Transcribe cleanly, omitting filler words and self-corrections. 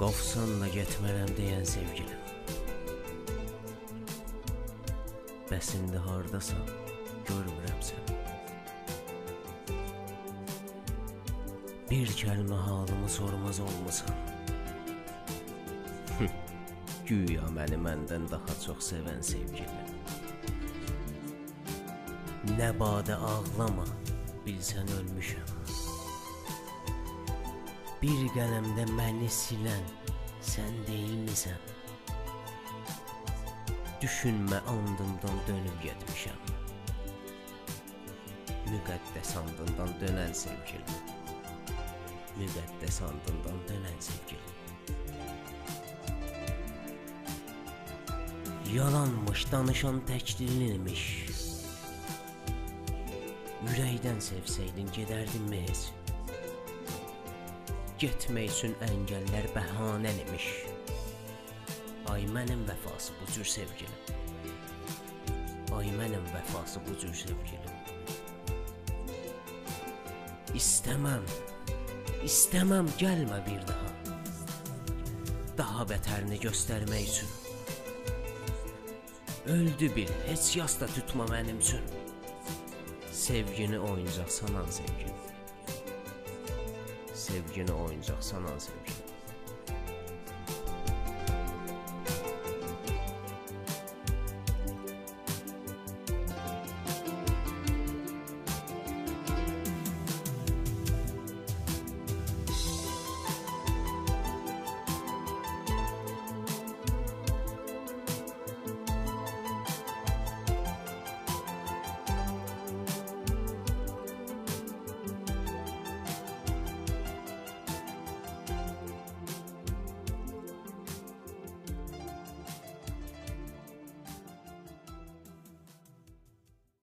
Qovsan da getmərəm deyən sevgilim. Bəs indi hardasan, görmürəm səni. Bir kəlmə halımı sormaz olmusan. Güya məni məndən daha çox sevən sevgilim. Nə badə ağlama, bilsən ölmüşəm. Bir qələmdə məni silən sən deyilmisən. Düşünmə andından dönüb getmişəm. Müqəddəs andından dönən sevgilim. Müqəddəs andından dönən sevgilim. Yalanmış, danışan tək dilinmiş. Ürəkdən sevsəydin, gedərdinmi heç? Getmək üçün əngəllər bəhanən imiş. Ay mənim vəfası bu cür sevgilim. Ay mənim vəfası bu cür sevgilim. İstəməm, istəməm, gəlmə bir daha. Daha bətərini göstərmək üçün. Öldü bil, heç yas da tutma mənim üçün. Sevgini oyuncaq sanan sevgilim. Sevgini oyuncaq sanan sevgilim.